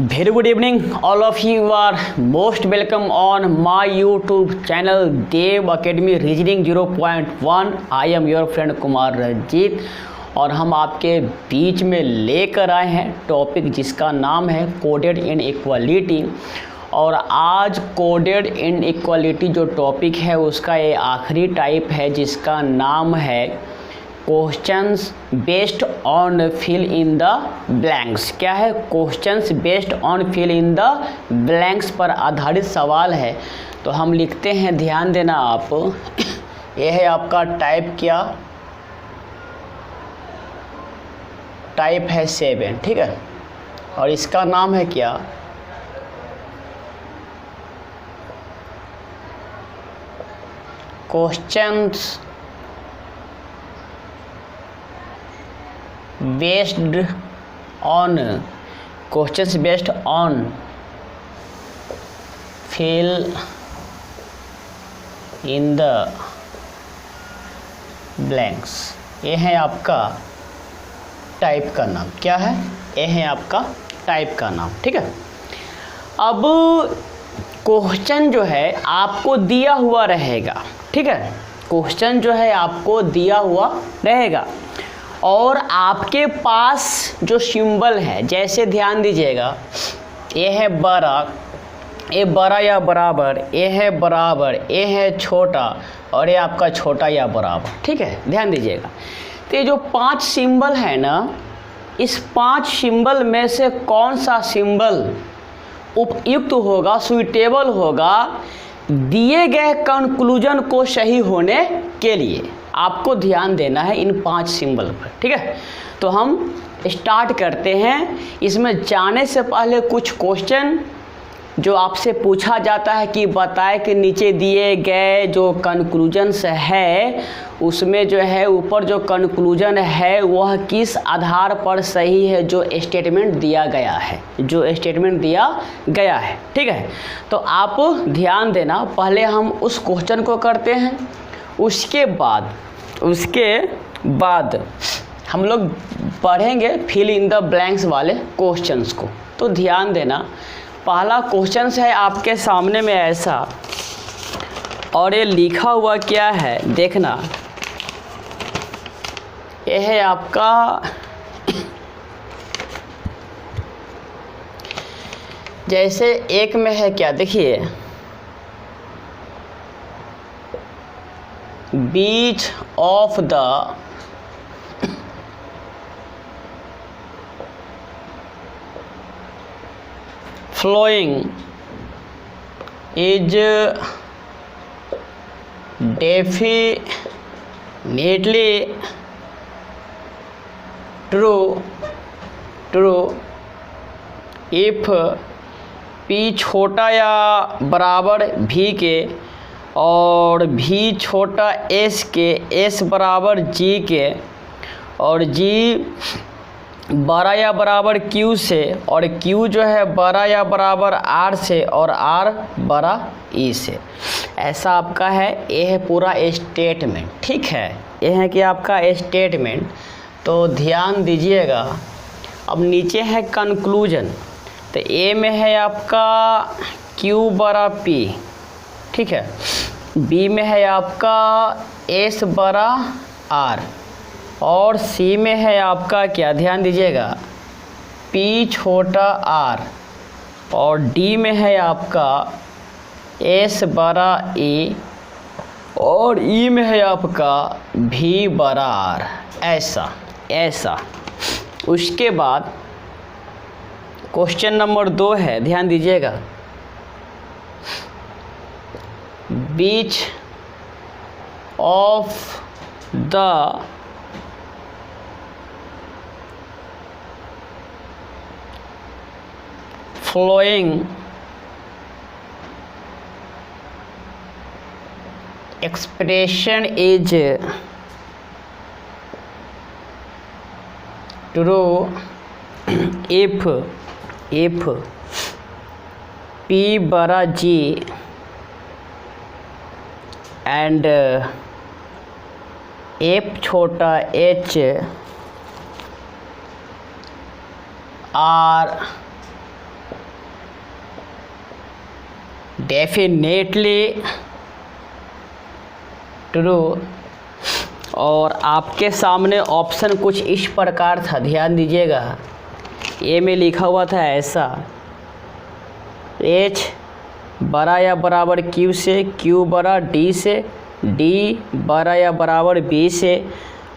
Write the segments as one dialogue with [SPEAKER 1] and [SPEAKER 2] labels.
[SPEAKER 1] Very good evening, all of you are most welcome on my YouTube channel Dev Academy Reasoning 0.1. I am your friend Kumar Ranjit और हम आपके बीच में लेकर आए हैं टॉपिक जिसका नाम है कोडेड इनइक्वालिटी। और आज कोडेड इनइक्वालिटी जो टॉपिक है उसका ये आखिरी टाइप है जिसका नाम है questions based on fill in the blanks. क्या है? Questions based on fill in the blanks पर आधारित सवाल है। तो हम लिखते हैं, ध्यान देना आप, ये है आपका टाइप, क्या टाइप है 7, ठीक है। और इसका नाम है क्या? Questions based on fill in the blanks. ये है आपका टाइप का नाम। क्या है? ये है आपका टाइप का नाम, ठीक है। अब क्वेश्चन जो है आपको दिया हुआ रहेगा, ठीक है। क्वेश्चन जो है आपको दिया हुआ रहेगा और आपके पास जो सिंबल है, जैसे ध्यान दीजिएगा, ये है बड़ा, ये बड़ा या बराबर, ये है बराबर, ये है छोटा और ये आपका छोटा या बराबर, ठीक है। ध्यान दीजिएगा, तो ये जो 5 सिंबल है ना, इस 5 सिंबल में से कौन सा सिंबल उपयुक्त होगा, सुइटेबल होगा दिए गए कंक्लूजन को सही होने के लिए। आपको ध्यान देना है इन 5 सिंबल पर, ठीक है। तो हम स्टार्ट करते हैं। इसमें जाने से पहले कुछ क्वेश्चन जो आपसे पूछा जाता है कि बताए कि नीचे दिए गए जो कंक्लूजन्स है उसमें जो है ऊपर जो कंक्लूजन है वह किस आधार पर सही है, जो स्टेटमेंट दिया गया है, जो स्टेटमेंट दिया गया है, ठीक है। तो आप ध्यान देना, पहले हम उस क्वेश्चन को करते हैं, उसके बाद हम लोग पढ़ेंगे फिल इन द ब्लैंक्स वाले क्वेश्चंस को। तो ध्यान देना, पहला क्वेश्चन है आपके सामने में ऐसा, और ये लिखा हुआ क्या है देखना, ये है आपका जैसे एक में है क्या, देखिए, which of the flowing is definitely true if p छोटा या बराबर v के और v छोटा s के, s बराबर g के और g बड़ा या बराबर q से और q जो है बड़ा या बराबर r से और r बड़ा e से। ऐसा आपका है, ये है पूरा स्टेटमेंट, ठीक है। ये है कि आपका स्टेटमेंट। तो ध्यान दीजिएगा, अब नीचे है कंक्लूजन, तो ए में है आपका q बड़ा p, ठीक है। बी में है आपका s बड़ा r और सी में है आपका क्या, ध्यान दीजिएगा, p छोटा r और डी में है आपका s बड़ा e और ई में है आपका v बड़ा r। ऐसा उसके बाद क्वेश्चन नंबर 2 है, ध्यान दीजिएगा, which of the flowing expression is true if p बड़ा g and f छोटा h are डेफिनेटली ट्रू। और आपके सामने ऑप्शन कुछ इस प्रकार था, ध्यान दीजिएगा। ए में लिखा हुआ था ऐसा, H बड़ा या बराबर Q से, Q बड़ा D से, D बड़ा या बराबर B से,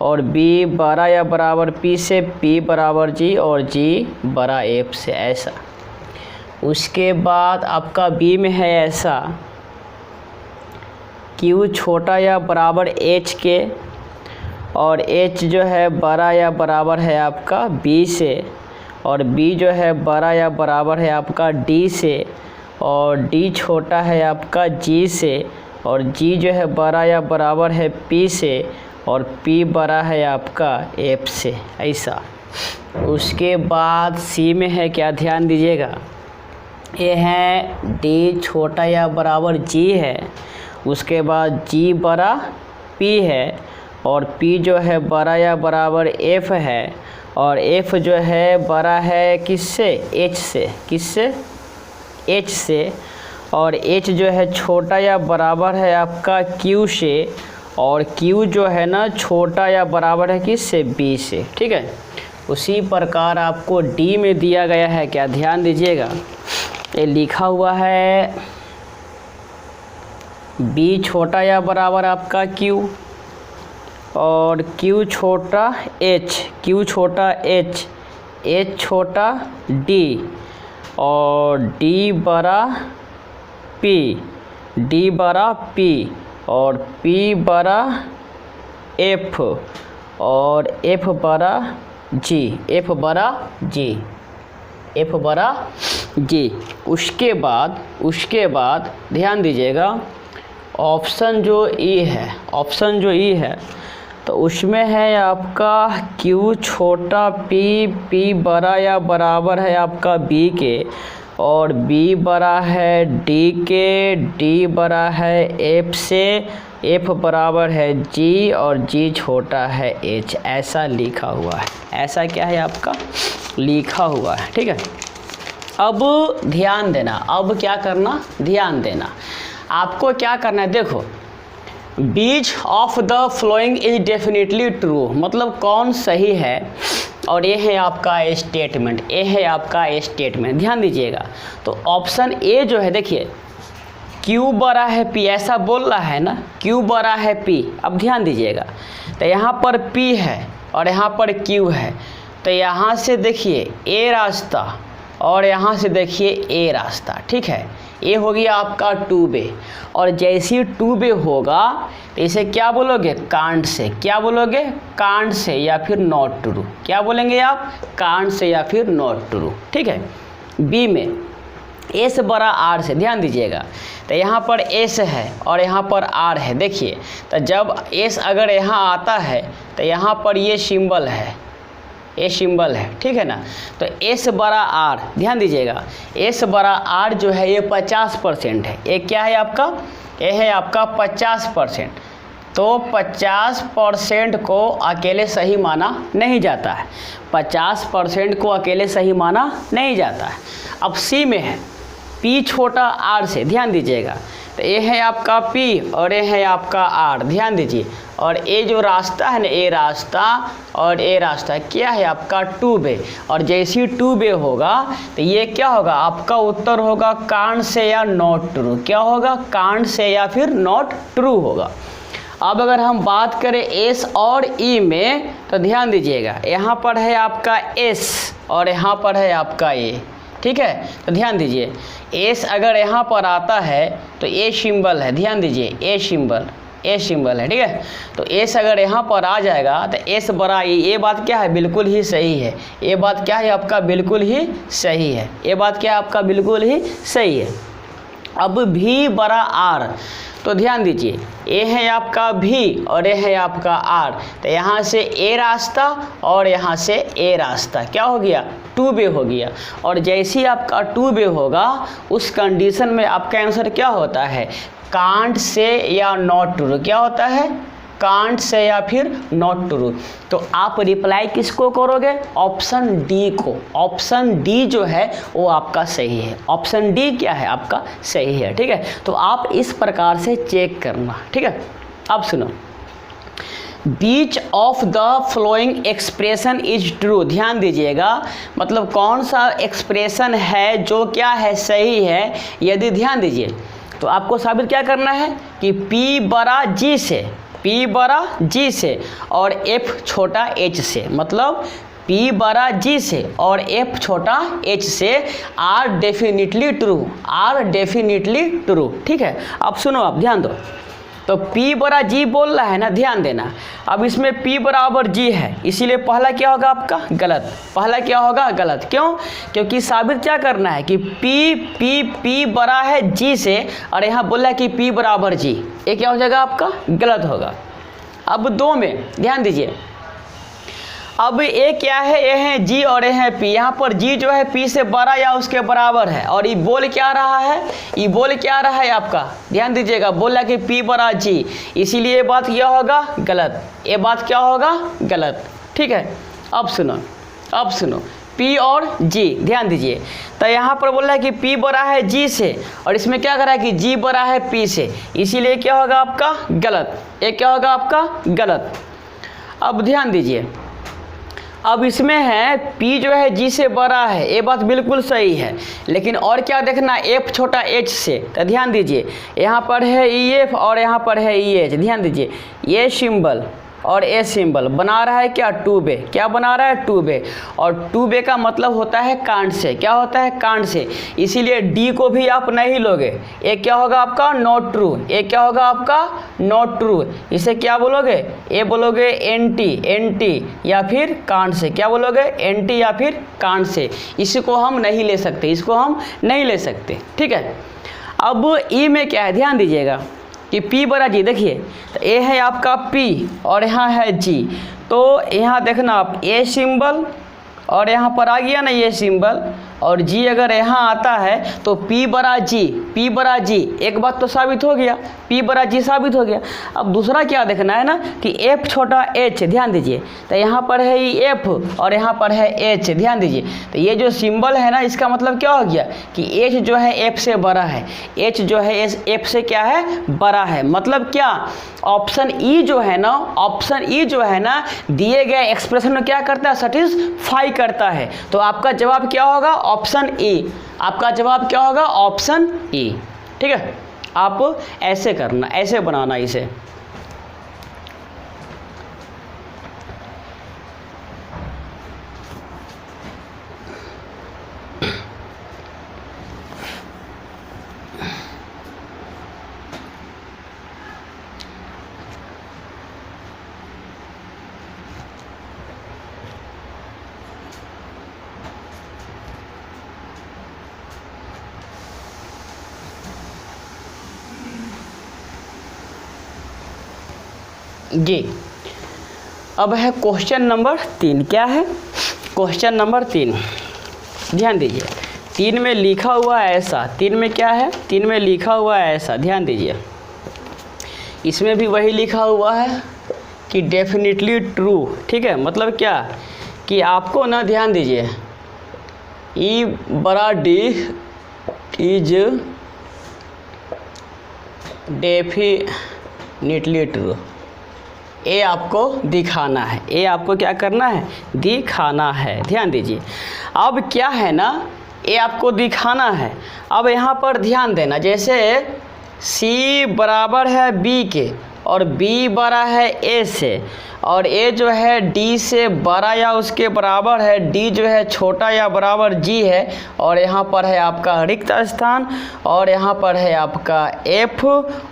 [SPEAKER 1] और B बड़ा या बराबर P से, P बराबर G, और G बड़ा F से, ऐसा। उसके बाद आपका B में है ऐसा, Q छोटा या बराबर H के, और H जो है बड़ा या बराबर है आपका B से, और B जो है बड़ा या बराबर है आपका D से, और D छोटा है आपका G से, और G जो है बड़ा या बराबर है P से, और P बड़ा है आपका F से, ऐसा। उसके बाद C में है क्या, ध्यान दीजिएगा। ये है D छोटा या बराबर G है, उसके बाद G बड़ा P है, और P जो है बड़ा या बराबर F है, और F जो है बड़ा है किससे, H से, किससे, H से, और H जो है छोटा या बराबर है आपका Q से, और Q जो है ना छोटा या बराबर है किससे, B से, ठीक है। उसी प्रकार आपको D में दिया गया है क्या, ध्यान दीजिएगा। ये लिखा हुआ है B छोटा या बराबर आपका Q, और Q छोटा H, Q छोटा H, H छोटा D, और D बड़ा P, D बड़ा P, और P बड़ा F, और F बड़ा G, F बड़ा G, F बड़ा G। उसके बाद ध्यान दीजिएगा, ऑप्शन जो E है, ऑप्शन जो E है, तो उसमें है आपका Q छोटा P, P बड़ा या बराबर है आपका B के, और B बड़ा है D के, D बड़ा है F से, F बराबर है G, और G छोटा है H, ऐसा लिखा हुआ है। ऐसा क्या है आपका लिखा हुआ है, ठीक है। अब ध्यान देना, अब क्या करना, ध्यान देना। आपको क्या करना है, देखो, which of the following is definitely true, मतलब कौन सही है, और ये है आपका स्टेटमेंट, ये है आपका स्टेटमेंट, ध्यान दीजिएगा। तो ऑप्शन ए जो है, देखिए Q बड़ा है P, ऐसा बोल रहा है ना, Q बड़ा है P। अब ध्यान दीजिएगा, तो यहाँ पर P है और यहाँ पर Q है, तो यहाँ से देखिए A रास्ता और यहाँ से देखिए A रास्ता, ठीक है। ये हो गया आपका 2 और जैसे ही 2 होगा तो इसे क्या बोलोगे, कांट से, क्या बोलोगे, कांट से या फिर नॉट ट्रू, क्या बोलेंगे आप, कांट से या फिर नॉट ट्रू, ठीक है। बी में एस बड़ा आर से, ध्यान दीजिएगा, तो यहाँ पर एस है और यहाँ पर आर है। देखिए, तो जब एस अगर यहाँ आता है तो यहाँ पर ये सिंबल है, ये सिंबल है, ठीक है ना। तो एस बड़ा आर, ध्यान दीजिएगा, एस बड़ा आर जो है ये 50% है। ये क्या है आपका, ये है आपका 50%। तो 50% को अकेले सही माना नहीं जाता है, 50% को अकेले सही माना नहीं जाता है। अब सी में है पी छोटा आर से, ध्यान दीजिएगा, तो ये है आपका पी और ये है आपका आर, ध्यान दीजिए। और ये जो रास्ता है ना, ये रास्ता और ये रास्ता क्या है आपका 2 और जैसे ही 2 होगा तो ये क्या होगा, आपका उत्तर होगा कांट से या नॉट ट्रू। क्या होगा, कांट से या फिर नॉट ट्रू होगा। अब अगर हम बात करें एस और ई में, तो ध्यान दीजिएगा, यहाँ पर है आपका एस और यहाँ पर है आपका ए, ठीक है। तो ध्यान दीजिए, एस अगर यहाँ पर आता है तो ए सिंबल है, ध्यान दीजिए, ए सिंबल है, ठीक है। तो एस अगर यहाँ पर आ जाएगा तो एस बड़ा ई, ये बात क्या है, बिल्कुल ही सही है। ये बात क्या है आपका, बिल्कुल ही सही है। ये बात क्या है आपका, बिल्कुल ही सही है। अब भी बड़ा आर, तो ध्यान दीजिए, ए है आपका भी और ए है आपका आर, तो यहाँ से ए रास्ता और यहाँ से ए रास्ता क्या हो गया, 2 हो गया। और जैसे ही आपका 2 होगा उस कंडीशन में आपका आंसर क्या होता है, कांट से या नॉट ट्रू। क्या होता है, कांट से या फिर नॉट ट्रू। तो आप रिप्लाई किसको करोगे? ऑप्शन डी को। ऑप्शन डी जो है वो आपका सही है। ऑप्शन डी क्या है? आपका सही है। ठीक है, तो आप इस प्रकार से चेक करना। ठीक है, अब सुनो, which of the following expression is true. ध्यान दीजिएगा, मतलब कौन सा एक्सप्रेशन है जो क्या है? सही है। यदि ध्यान दीजिए तो आपको साबित क्या करना है कि P बड़ा G से, P बड़ा G से और F छोटा h से, मतलब P बड़ा G से और F छोटा h से are definitely true, are definitely true. ठीक है, अब सुनो, आप ध्यान दो, तो P बड़ा G बोल रहा है ना, ध्यान देना। अब इसमें P बराबर G है, इसीलिए पहला क्या होगा आपका? गलत। पहला क्या होगा? गलत। क्यों? क्योंकि साबित क्या करना है कि P बड़ा है G से और यहाँ बोला है कि P बराबर G, ये क्या हो जाएगा आपका? गलत होगा। अब दो में ध्यान दीजिए, अब ए क्या है? ए है G और ए है P। यहाँ पर G जो है P से बड़ा या उसके बराबर है और ये बोल क्या रहा है? ये बोल क्या रहा है आपका? ध्यान दीजिएगा, बोला कि P बड़ा G, इसीलिए ये बात क्या होगा? गलत। ये बात क्या होगा? गलत। ठीक है, अब सुनो, अब सुनो, P और G, ध्यान दीजिए, तो यहाँ पर बोला है कि P बड़ा है G से और इसमें क्या करा है कि G बड़ा है P से, इसीलिए क्या होगा आपका? गलत। ये क्या होगा आपका? गलत। अब ध्यान दीजिए, अब इसमें है P जो है G से बड़ा है, ये बात बिल्कुल सही है, लेकिन और क्या देखना? F छोटा h से। तो ध्यान दीजिए, यहाँ पर है EF और यहाँ पर है EH। ध्यान दीजिए, ये सिंबल और ए सिंबल बना रहा है क्या? 2 क्या बना रहा है? 2 और 2 का मतलब होता है कांट से। क्या होता है? Can't say. इसीलिए डी को भी आप नहीं लोगे, ये क्या होगा आपका? Not true. ये क्या होगा आपका? Not true. इसे क्या बोलोगे? ये बोलोगे एंटी या फिर कांट से। क्या बोलोगे? एंटी या फिर कांट से। इसको हम नहीं ले सकते, इसको हम नहीं ले सकते। ठीक है, अब ई में क्या है? ध्यान दीजिएगा कि P बड़ा G, देखिए तो ए है आपका P और यहाँ है G, तो यहाँ देखना आप ए सिंबल और यहाँ पर आ गया ना ये सिंबल और G अगर यहाँ आता है तो P बड़ा G, एक बात तो साबित हो गया, P बड़ा G साबित हो गया। अब दूसरा क्या देखना है ना कि F छोटा h। ध्यान दीजिए, तो यहाँ पर है ये F और यहाँ पर है h। ध्यान दीजिए, तो ये जो सिंबल है ना, इसका मतलब क्या हो गया कि h जो है F से बड़ा है, h जो है F से क्या है? बड़ा है। मतलब क्या? ऑप्शन ई जो है ना, ऑप्शन ई जो है ना, दिए गए एक्सप्रेशन में क्या करता है? सेटिस्फाई करता है। तो आपका जवाब क्या होगा? Option E. आपका जवाब क्या होगा? Option E. ठीक है, आप ऐसे करना, ऐसे बनाना इसे। जी, अब है क्वेश्चन नंबर 3। क्या है? क्वेश्चन नंबर 3, ध्यान दीजिए। 3 में लिखा हुआ है ऐसा, 3 में क्या है? 3 में लिखा हुआ है ऐसा, ध्यान दीजिए। इसमें भी वही लिखा हुआ है कि डेफिनेटली ट्रू। ठीक है, मतलब क्या कि आपको ना, ध्यान दीजिए, ई बड़ा डी इज डेफिनेटली ट्रू, ये आपको दिखाना है। ये आपको क्या करना है? दिखाना है। ध्यान दीजिए, अब क्या है ना, ये आपको दिखाना है। अब यहाँ पर ध्यान देना, जैसे C बराबर है B के और B बड़ा है A से और A जो है D से बड़ा या उसके बराबर है, D जो है छोटा या बराबर G है और यहाँ पर है आपका रिक्त स्थान और यहाँ पर है आपका F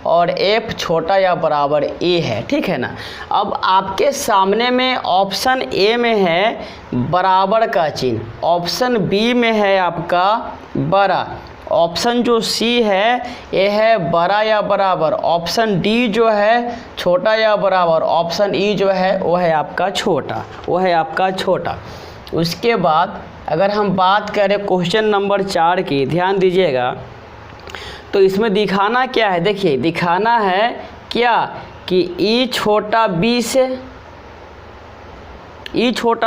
[SPEAKER 1] और F छोटा या बराबर A है। ठीक है ना। अब आपके सामने में ऑप्शन A में है बराबर का चिन्ह, ऑप्शन B में है आपका बड़ा, ऑप्शन जो C है ये है बड़ा या बराबर, ऑप्शन D जो है छोटा या बराबर, ऑप्शन E जो है वो है आपका छोटा, वो है आपका छोटा। उसके बाद अगर हम बात करें क्वेश्चन नंबर 4 की, ध्यान दीजिएगा, तो इसमें दिखाना क्या है? देखिए, दिखाना है क्या कि ई छोटा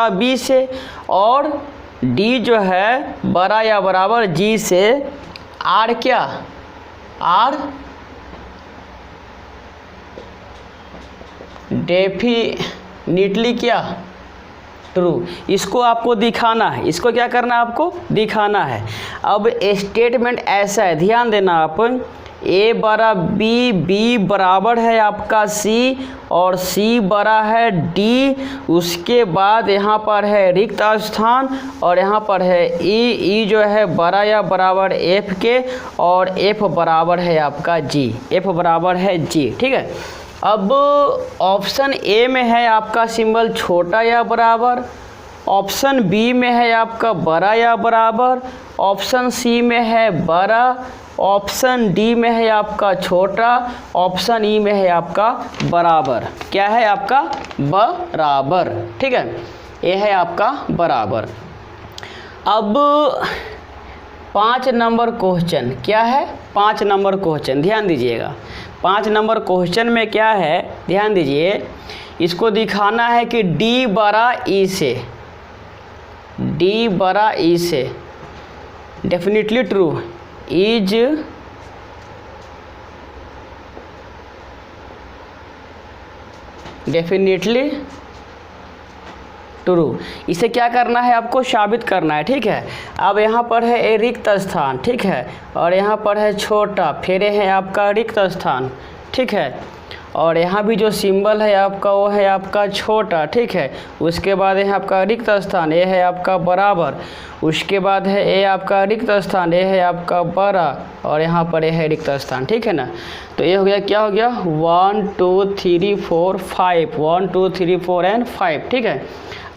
[SPEAKER 1] बी से और डी जो है बड़ा या बराबर जी से आर क्या, आर डेफिनिटली क्या, ट्रू। इसको आपको दिखाना है, इसको क्या करना है, आपको दिखाना है। अब स्टेटमेंट ऐसा है, ध्यान देना आप, ए बड़ा बी, बी बराबर है आपका सी और सी बड़ा है डी। उसके बाद यहाँ पर है रिक्त स्थान और यहाँ पर है ई, ई जो है बड़ा या बराबर एफ के और एफ बराबर है आपका जी, एफ बराबर है जी, ठीक है। अब ऑप्शन ए में है आपका सिंबल छोटा या बराबर, ऑप्शन बी में है आपका बड़ा या बराबर, ऑप्शन सी में है बड़ा, ऑप्शन डी में है आपका छोटा, ऑप्शन ई में है आपका बराबर। क्या है आपका बराबर, ठीक है, ये है आपका बराबर। अब 5 नंबर क्वेश्चन क्या है, 5 नंबर क्वेश्चन ध्यान दीजिएगा। 5 नंबर क्वेश्चन में क्या है, ध्यान दीजिए, इसको दिखाना है कि डी बड़ा ई से, डी बड़ा ई से definitely true, is definitely true. इसे क्या करना है, आपको साबित करना है, ठीक है। अब यहाँ पर है ए रिक्त स्थान, ठीक है, और यहाँ पर है छोटा, फिर है आपका रिक्त स्थान, ठीक है, और यहाँ भी जो सिंबल है आपका वो है आपका छोटा, ठीक है। उसके बाद है आपका रिक्त स्थान, ये है आपका बराबर, उसके बाद है ए आपका रिक्त स्थान, ये है आपका बड़ा, और यहाँ पर ये है रिक्त स्थान, ठीक है ना। तो ये हो गया, क्या हो गया, 1 2 3 4 5, 1 2 3 4 एंड 5, ठीक है।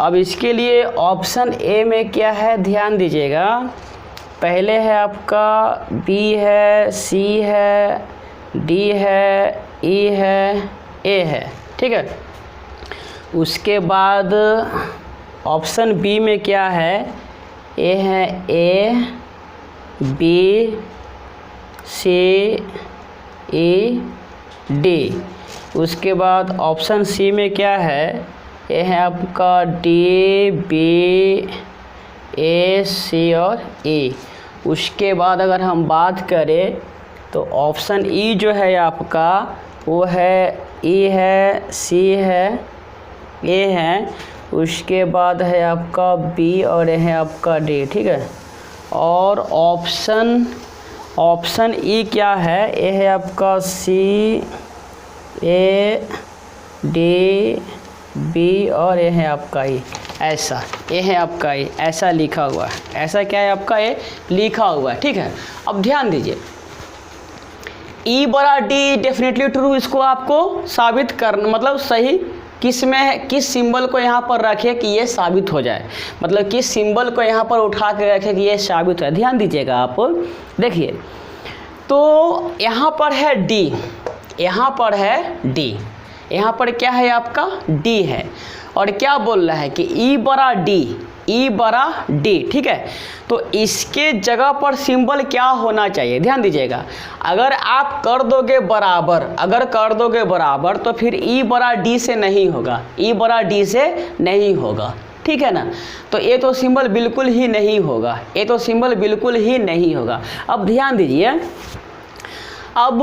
[SPEAKER 1] अब इसके लिए ऑप्शन ए में क्या है, ध्यान दीजिएगा। पहले है आपका बी है, सी है, डी है, ई है, ए है, ठीक है। उसके बाद ऑप्शन बी में क्या है, ए है ए, बी, सी, ई, डी। उसके बाद ऑप्शन सी में क्या है, ये है आपका डी, बी, ए, सी और ई। उसके बाद अगर हम बात करें तो ऑप्शन ई जो है आपका वो है ई है, सी है, ए है, उसके बाद है आपका बी और ये है आपका डी, ठीक है। और ऑप्शन ई क्या है, ये है आपका सी, ए, डी, बी और ये है आपका ई, ऐसा, ये है आपका ई, ऐसा लिखा हुआ है, ऐसा क्या है आपका ये लिखा हुआ है, ठीक है। अब ध्यान दीजिए, ई बड़ा डी डेफिनेटली ट्रू, इसको आपको साबित करना, मतलब सही किस में है, किस सिंबल को यहाँ पर रखे कि ये साबित हो जाए, मतलब किस सिंबल को यहाँ पर उठा के रखे कि ये साबित हो। ध्यान दीजिएगा आप, देखिए, तो यहाँ पर है डी, यहाँ पर है डी, यहाँ पर क्या है आपका डी है, और क्या बोल रहा है कि ई बड़ा डी, ई बड़ा डी, ठीक है। तो इसके जगह पर सिंबल क्या होना चाहिए, ध्यान दीजिएगा। अगर आप कर दोगे बराबर, अगर कर दोगे बराबर तो फिर ई बड़ा डी से नहीं होगा, ई बड़ा डी से नहीं होगा, ठीक है ना। तो ये तो सिंबल बिल्कुल ही नहीं होगा, ये तो सिंबल बिल्कुल ही नहीं होगा। अब ध्यान दीजिए, अब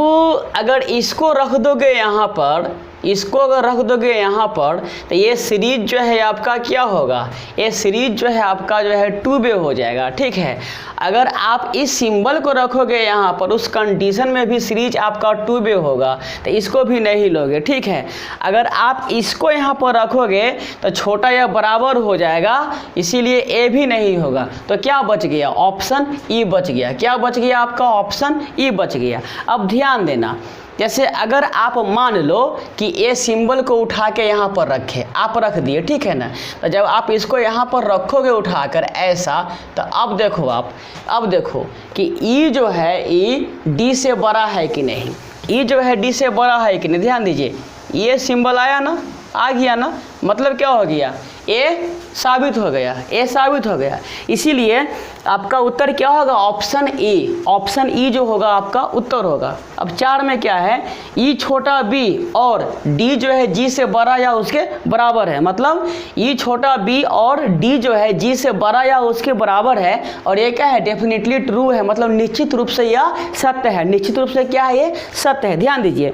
[SPEAKER 1] अगर इसको रख दोगे यहाँ पर, इसको अगर रख दोगे यहाँ पर, तो ये सीरीज जो है आपका क्या होगा, ये सीरीज जो है आपका जो है 2 वे हो जाएगा, ठीक है। अगर आप इस सिंबल को रखोगे यहाँ पर, उस कंडीशन में भी सीरीज आपका 2 वे होगा, तो इसको भी नहीं लोगे, ठीक है। अगर आप इसको यहाँ पर रखोगे तो छोटा या बराबर हो जाएगा, इसीलिए ए भी नहीं होगा। तो क्या बच गया, ऑप्शन ई बच गया। क्या बच गया आपका, ऑप्शन ई बच गया। अब ध्यान देना, जैसे अगर आप मान लो कि ए सिंबल को उठा के यहाँ पर रखे, आप रख दिए, ठीक है ना। तो जब आप इसको यहाँ पर रखोगे उठाकर ऐसा, तो अब देखो आप, अब देखो कि ई जो है, ई डी से बड़ा है कि नहीं, ई जो है डी से बड़ा है कि नहीं। ध्यान दीजिए, ये सिंबल आया ना, आ गया ना, मतलब क्या हो गया, ए साबित हो गया, ए साबित हो गया। इसीलिए आपका उत्तर क्या होगा? ऑप्शन ए, ऑप्शन ई जो होगा आपका उत्तर होगा। अब 4 में क्या है? ई छोटा बी और डी जो है जी से बड़ा या उसके बराबर है, मतलब ई छोटा बी और डी जो है जी से बड़ा या उसके बराबर है, और ये क्या है? डेफिनेटली ट्रू है, मतलब निश्चित रूप से यह सत्य है। निश्चित रूप से क्या है? ये सत्य है। ध्यान दीजिए,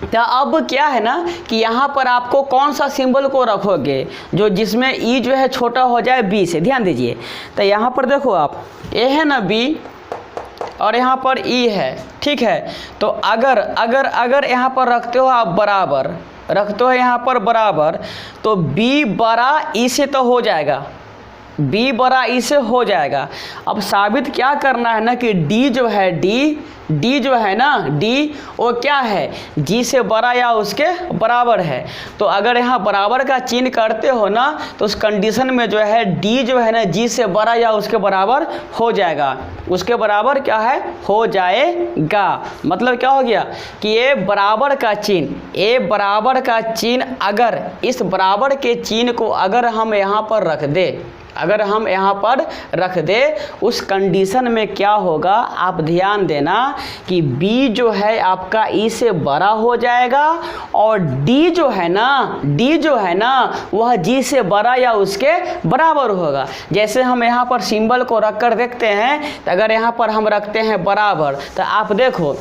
[SPEAKER 1] तो अब क्या है ना कि यहाँ पर आपको कौन सा सिंबल को रखोगे जो जिसमें ई जो है छोटा हो जाए बी से। ध्यान दीजिए, तो यहाँ पर देखो आप, ए है ना बी और यहाँ पर ई है, ठीक है। तो अगर यहाँ पर रखते हो आप बराबर, रखते हो यहाँ पर बराबर, तो बी बड़ा ई से तो हो जाएगा, बी बड़ा ई से हो जाएगा। अब साबित क्या करना है ना कि डी जो है, डी जो है ना, डी वो क्या है? जी से बड़ा या उसके बराबर है। तो अगर यहाँ बराबर का चिन्ह करते हो ना, तो उस कंडीशन में जो है डी जो है ना जी से बड़ा या उसके बराबर हो जाएगा। उसके बराबर क्या है? हो जाएगा। मतलब क्या हो गया कि ए बराबर का चिन्ह, ए बराबर का चिन्ह, अगर इस बराबर के चिन्ह को अगर हम यहाँ पर रख दे, अगर हम यहाँ पर रख दे, उस कंडीशन में क्या होगा? आप ध्यान देना कि B जो है आपका E से बड़ा हो जाएगा और D जो है ना वह G से बड़ा या उसके बराबर होगा। जैसे हम यहाँ पर सिंबल को रख कर देखते हैं, तो अगर यहाँ पर हम रखते हैं बराबर, तो आप देखो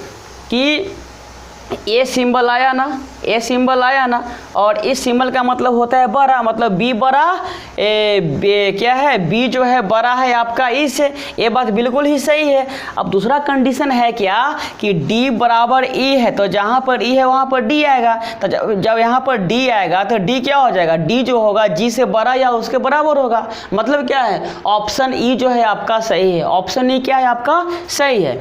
[SPEAKER 1] कि ए सिंबल आया ना, ए सिंबल आया ना, और इस सिंबल का मतलब होता है बड़ा, मतलब बी बड़ा, क्या है? बी जो है बड़ा है आपका ई से। ये बात बिल्कुल ही सही है। अब दूसरा कंडीशन है क्या कि डी बराबर ई है, तो जहाँ पर ई है वहाँ पर डी आएगा। तो जब यहाँ पर डी आएगा तो डी क्या हो जाएगा? डी जो होगा जी से बड़ा या उसके बराबर होगा। मतलब क्या है? ऑप्शन ई जो है आपका सही है, ऑप्शन ई क्या है आपका? सही है।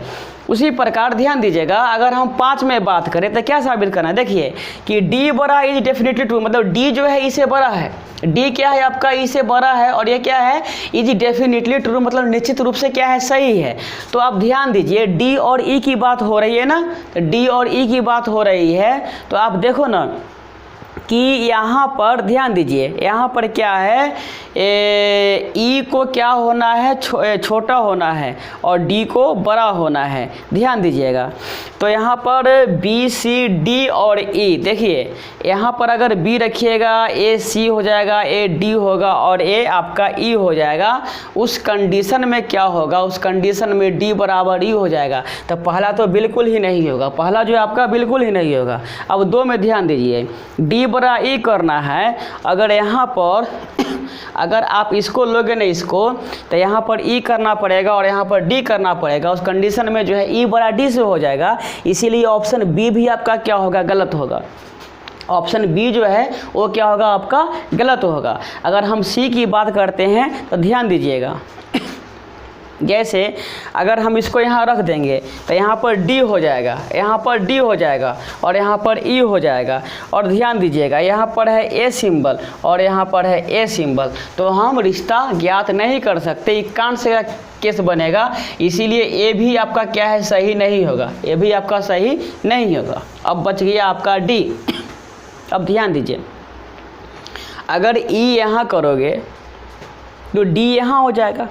[SPEAKER 1] उसी प्रकार ध्यान दीजिएगा, अगर हम 5 में बात करें तो क्या साबित करना है? देखिए कि डी बड़ा इज डेफिनेटली ट्रू, मतलब डी जो है ई से बड़ा है, डी क्या है आपका? ई से बड़ा है, और ये क्या है? इज डेफिनेटली ट्रू, मतलब निश्चित रूप से क्या है? सही है। तो आप ध्यान दीजिए, डी और ई की बात हो रही है ना, तो डी और ई की बात हो रही है, तो आप देखो ना कि यहाँ पर ध्यान दीजिए, यहाँ पर क्या है? ई को क्या होना है? छोटा होना है, और डी को बड़ा होना है। ध्यान दीजिएगा, तो यहाँ पर बी सी डी और ई, देखिए यहाँ पर अगर बी रखिएगा, ए सी हो जाएगा, ए डी होगा और ए आपका ई हो जाएगा। उस कंडीशन में क्या होगा? उस कंडीशन में डी बराबर ई हो जाएगा। तो पहला तो बिल्कुल ही नहीं होगा, पहला जो आपका बिल्कुल ही नहीं होगा। अब 2 में ध्यान दीजिए, डी बड़ा ई करना है, अगर यहाँ पर अगर आप इसको लोगे ना इसको, तो यहाँ पर ई करना पड़ेगा और यहाँ पर डी करना पड़ेगा। उस कंडीशन में जो है ई बड़ा डी से हो जाएगा। इसीलिए ऑप्शन बी भी आपका क्या होगा? गलत होगा। ऑप्शन बी जो है वो क्या होगा? आपका गलत होगा। अगर हम सी की बात करते हैं तो ध्यान दीजिएगा, जैसे अगर हम इसको यहाँ रख देंगे तो यहाँ पर डी हो जाएगा, यहाँ पर डी हो जाएगा और यहाँ पर ई हो जाएगा। और ध्यान दीजिएगा, यहाँ पर है ए सिंबल और यहाँ पर है ए सिंबल, तो हम रिश्ता ज्ञात नहीं कर सकते, ये कान से केस बनेगा। इसीलिए ए भी आपका क्या है? सही नहीं होगा, ए भी आपका सही नहीं होगा। अब बच गया आपका डी। अब ध्यान दीजिए, अगर ई यहाँ करोगे तो डी यहाँ हो जाएगा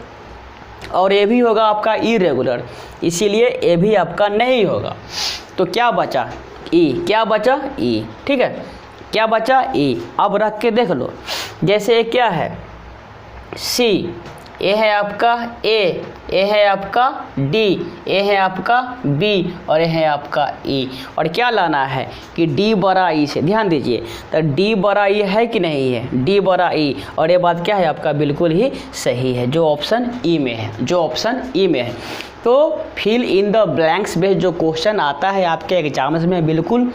[SPEAKER 1] और ए भी होगा आपका इरेगुलर, इसीलिए ए भी आपका नहीं होगा। तो क्या बचा? ई। क्या बचा? ई। ठीक है, क्या बचा? ई। अब रख के देख लो, जैसे ये क्या है? सी, ए है आपका ए है आपका डी, ए है आपका बी और ए है आपका ई। और क्या लाना है कि डी बड़ा ई से। ध्यान दीजिए, तो डी बड़ा ई है कि नहीं है? डी बड़ा ई, और ये बात क्या है आपका? बिल्कुल ही सही है, जो ऑप्शन ई में है, जो ऑप्शन ई में है। तो fill in the blanks based जो क्वेश्चन आता है आपके एग्जाम्स में, बिल्कुल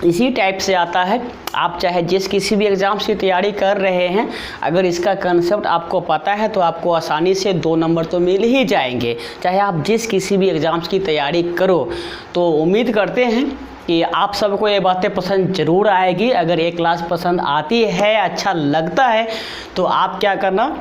[SPEAKER 1] इसी टाइप से आता है। आप चाहे जिस किसी भी एग्ज़ाम्स की तैयारी कर रहे हैं, अगर इसका कंसेप्ट आपको पता है तो आपको आसानी से 2 नंबर तो मिल ही जाएंगे, चाहे आप जिस किसी भी एग्ज़ाम्स की तैयारी करो। तो उम्मीद करते हैं कि आप सबको ये बातें पसंद ज़रूर आएगी। अगर ये क्लास पसंद आती है, अच्छा लगता है, तो आप क्या करना,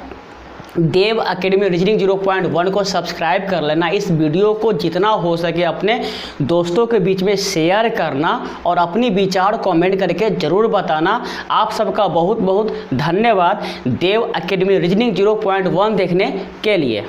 [SPEAKER 1] देव एकेडमी रीजनिंग 0.1 को सब्सक्राइब कर लेना। इस वीडियो को जितना हो सके अपने दोस्तों के बीच में शेयर करना और अपनी विचार कमेंट करके ज़रूर बताना। आप सबका बहुत बहुत धन्यवाद देव एकेडमी रीजनिंग 0.1 देखने के लिए।